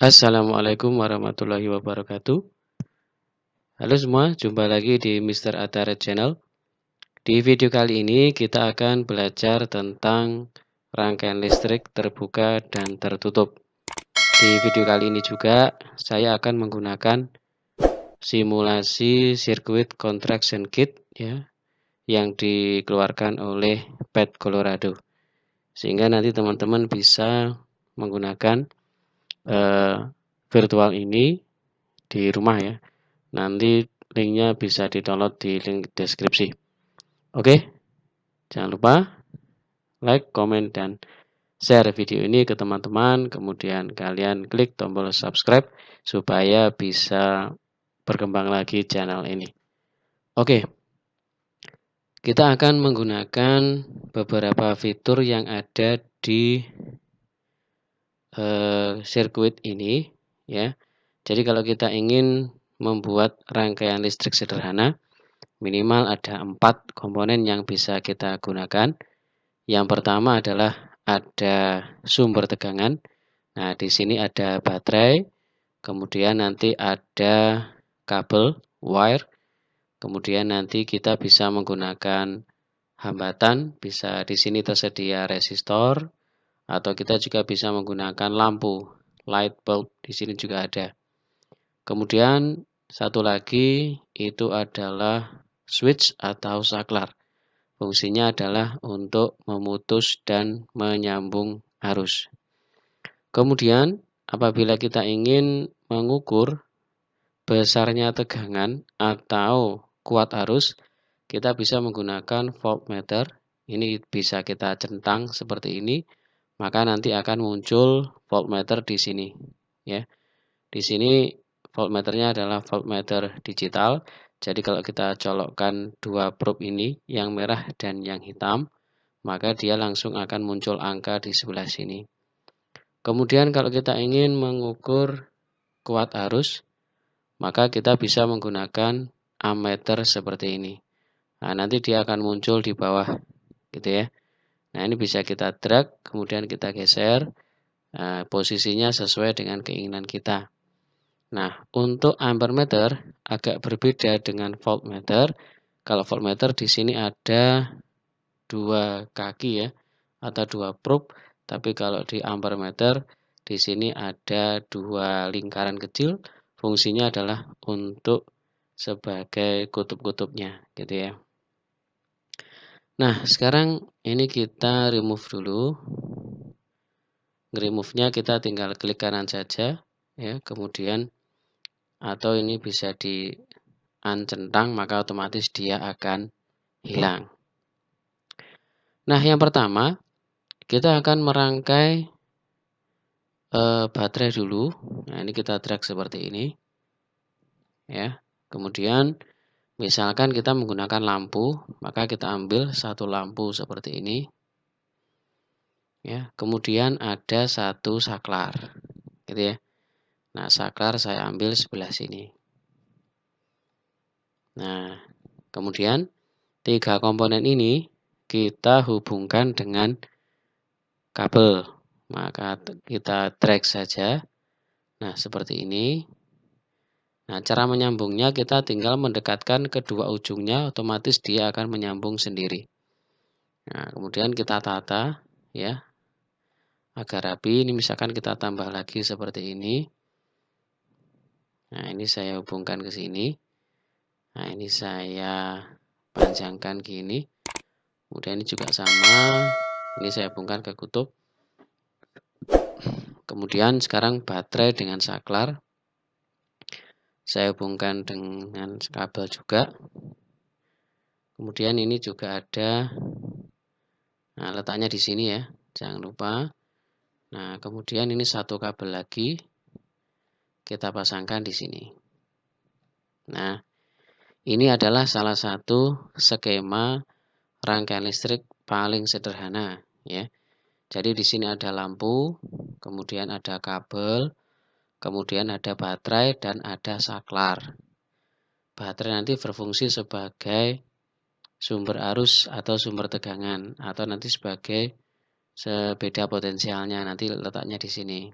Assalamualaikum warahmatullahi wabarakatuh. Halo semua, jumpa lagi di Mr. Ataret Channel. Di video kali ini kita akan belajar tentang rangkaian listrik terbuka dan tertutup. Di video kali ini juga saya akan menggunakan simulasi sirkuit contraction kit ya, yang dikeluarkan oleh PET Colorado. Sehingga nanti teman-teman bisa menggunakan virtual ini di rumah ya. Nanti linknya bisa di-download di link deskripsi. Oke, jangan lupa like, komen, dan share video ini ke teman-teman. Kemudian kalian klik tombol subscribe supaya bisa berkembang lagi channel ini. Oke, kita akan menggunakan beberapa fitur yang ada di sirkuit ini ya. Jadi kalau kita ingin membuat rangkaian listrik sederhana, minimal ada 4 komponen yang bisa kita gunakan. Yang pertama adalah ada sumber tegangan. Nah, di sini ada baterai, kemudian nanti ada kabel, wire, kemudian nanti kita bisa menggunakan hambatan, bisa di sini tersedia resistor, atau kita juga bisa menggunakan lampu, light bulb, di sini juga ada. Kemudian satu lagi itu adalah switch atau saklar. Fungsinya adalah untuk memutus dan menyambung arus. Kemudian apabila kita ingin mengukur besarnya tegangan atau kuat arus, kita bisa menggunakan voltmeter. Ini bisa kita centang seperti ini, maka nanti akan muncul voltmeter di sini ya. Di sini voltmeternya adalah voltmeter digital. Jadi kalau kita colokkan dua probe ini, yang merah dan yang hitam, maka dia langsung akan muncul angka di sebelah sini. Kemudian kalau kita ingin mengukur kuat arus, maka kita bisa menggunakan ammeter seperti ini. Nah, nanti dia akan muncul di bawah gitu ya. Nah, ini bisa kita drag, kemudian kita geser. Posisinya sesuai dengan keinginan kita. Nah, untuk ampermeter agak berbeda dengan voltmeter. Kalau voltmeter di sini ada dua kaki ya, atau dua probe. Tapi kalau di ampermeter di sini ada dua lingkaran kecil. Fungsinya adalah untuk sebagai kutub-kutubnya, gitu ya. Nah, sekarang ini kita remove dulu. Remove-nya kita tinggal klik kanan saja, ya. Kemudian atau ini bisa di uncentang, maka otomatis dia akan hilang. Nah, yang pertama kita akan merangkai baterai dulu. Nah, ini kita drag seperti ini ya. Kemudian misalkan kita menggunakan lampu, maka kita ambil satu lampu seperti ini ya. Kemudian ada satu saklar gitu ya. Nah, saklar saya ambil sebelah sini. Nah, kemudian tiga komponen ini kita hubungkan dengan kabel. Maka kita drag saja. Nah, seperti ini. Nah, cara menyambungnya kita tinggal mendekatkan kedua ujungnya, otomatis dia akan menyambung sendiri. Nah, kemudian kita tata ya agar rapi. Ini misalkan kita tambah lagi seperti ini. Nah, ini saya hubungkan ke sini. Nah, ini saya panjangkan gini. Kemudian ini juga sama. Ini saya hubungkan ke kutub. Kemudian sekarang baterai dengan saklar saya hubungkan dengan kabel juga. Kemudian ini juga ada, nah letaknya di sini ya, jangan lupa. Nah, kemudian ini satu kabel lagi kita pasangkan di sini. Nah, ini adalah salah satu skema rangkaian listrik paling sederhana ya. Jadi di sini ada lampu, kemudian ada kabel, kemudian ada baterai dan ada saklar. Baterai nanti berfungsi sebagai sumber arus atau sumber tegangan, atau nanti sebagai sebeda potensialnya, nanti letaknya di sini.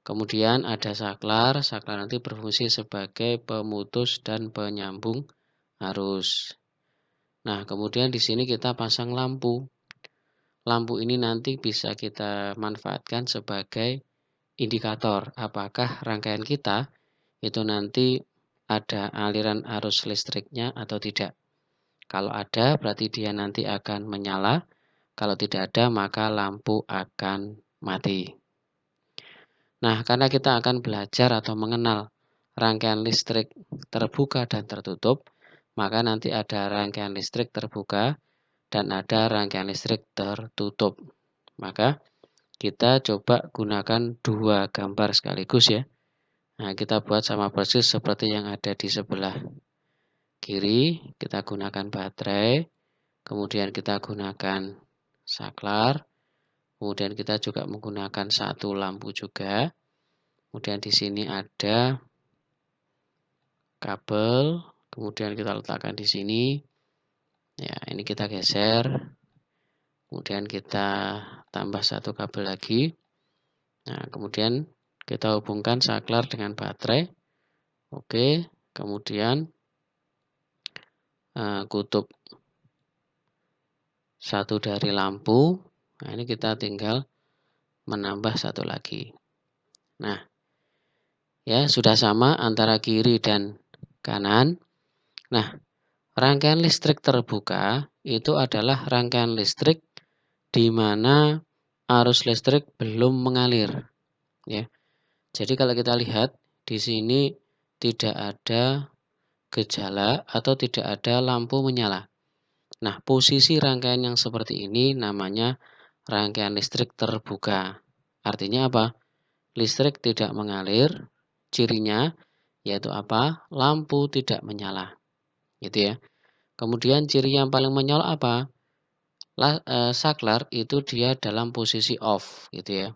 Kemudian ada saklar, saklar nanti berfungsi sebagai pemutus dan penyambung arus. Nah, kemudian di sini kita pasang lampu. Lampu ini nanti bisa kita manfaatkan sebagai indikator apakah rangkaian kita itu nanti ada aliran arus listriknya atau tidak. Kalau ada, berarti dia nanti akan menyala. Kalau tidak ada, maka lampu akan mati. Nah, karena kita akan belajar atau mengenal rangkaian listrik terbuka dan tertutup, maka nanti ada rangkaian listrik terbuka dan ada rangkaian listrik tertutup. Maka kita coba gunakan dua gambar sekaligus ya. Nah, kita buat sama persis seperti yang ada di sebelah kiri. Kita gunakan baterai, kemudian kita gunakan saklar, kemudian kita juga menggunakan satu lampu juga. Kemudian di sini ada kabel, kemudian kita letakkan di sini. Ya, ini kita geser. Kemudian kita tambah satu kabel lagi. Nah, kemudian kita hubungkan saklar dengan baterai. Oke, kemudian kutub satu dari lampu. Nah, ini kita tinggal menambah satu lagi. Nah, ya sudah sama antara kiri dan kanan. Nah, rangkaian listrik terbuka itu adalah rangkaian listrik di mana arus listrik belum mengalir. Ya, jadi kalau kita lihat di sini tidak ada gejala atau tidak ada lampu menyala. Nah, posisi rangkaian yang seperti ini namanya rangkaian listrik terbuka. Artinya apa? Listrik tidak mengalir, cirinya yaitu apa? Lampu tidak menyala. Gitu ya. Kemudian ciri yang paling mencolok apa? Saklar itu dia dalam posisi off, gitu ya.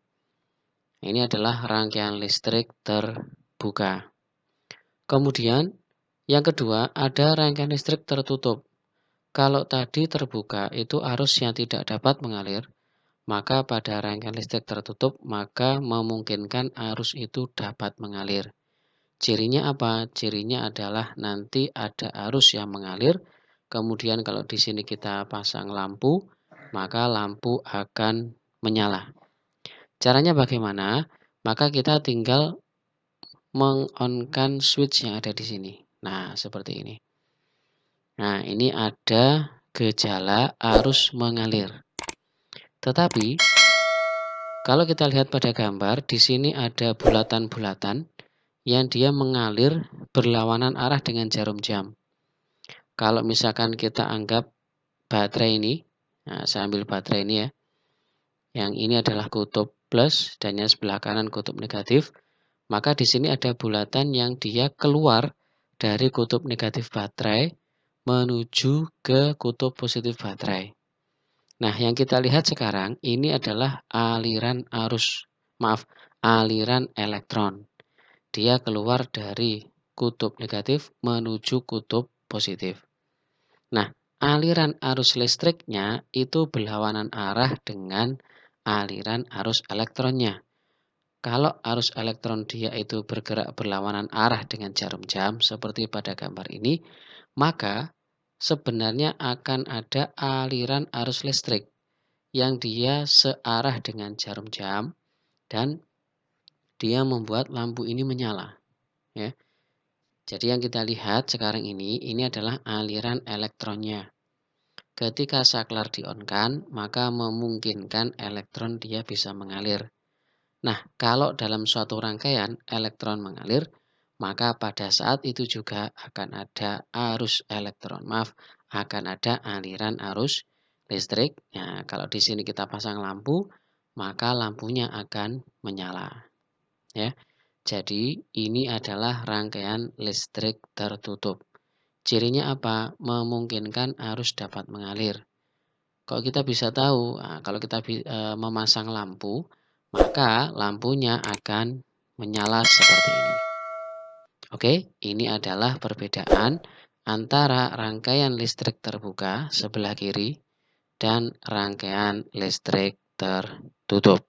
Ini adalah rangkaian listrik terbuka. Kemudian yang kedua ada rangkaian listrik tertutup. Kalau tadi terbuka itu arus yang tidak dapat mengalir, maka pada rangkaian listrik tertutup maka memungkinkan arus itu dapat mengalir. Cirinya apa? Cirinya adalah nanti ada arus yang mengalir. Kemudian kalau di sini kita pasang lampu, maka lampu akan menyala. Caranya bagaimana? Maka kita tinggal meng-on-kan switch yang ada di sini. Nah, seperti ini. Nah, ini ada gejala arus mengalir. Tetapi kalau kita lihat pada gambar, di sini ada bulatan-bulatan yang dia mengalir berlawanan arah dengan jarum jam. Kalau misalkan kita anggap baterai ini, nah saya ambil baterai ini ya, yang ini adalah kutub plus dan yang sebelah kanan kutub negatif, maka di sini ada bulatan yang dia keluar dari kutub negatif baterai menuju ke kutub positif baterai. Nah, yang kita lihat sekarang ini adalah aliran elektron. Dia keluar dari kutub negatif menuju kutub positif. Nah, aliran arus listriknya itu berlawanan arah dengan aliran arus elektronnya. Kalau arus elektron dia itu bergerak berlawanan arah dengan jarum jam seperti pada gambar ini, maka sebenarnya akan ada aliran arus listrik yang dia searah dengan jarum jam dan dia membuat lampu ini menyala. Ya. Jadi yang kita lihat sekarang ini adalah aliran elektronnya. Ketika saklar di-on-kan, maka memungkinkan elektron dia bisa mengalir. Nah, kalau dalam suatu rangkaian elektron mengalir, maka pada saat itu juga akan ada akan ada aliran arus listrik. Nah, kalau di sini kita pasang lampu, maka lampunya akan menyala. Ya. Jadi, ini adalah rangkaian listrik tertutup. Cirinya apa? Memungkinkan arus dapat mengalir. Kalau kita bisa tahu, kalau kita memasang lampu, maka lampunya akan menyala seperti ini. Oke, ini adalah perbedaan antara rangkaian listrik terbuka sebelah kiri dan rangkaian listrik tertutup.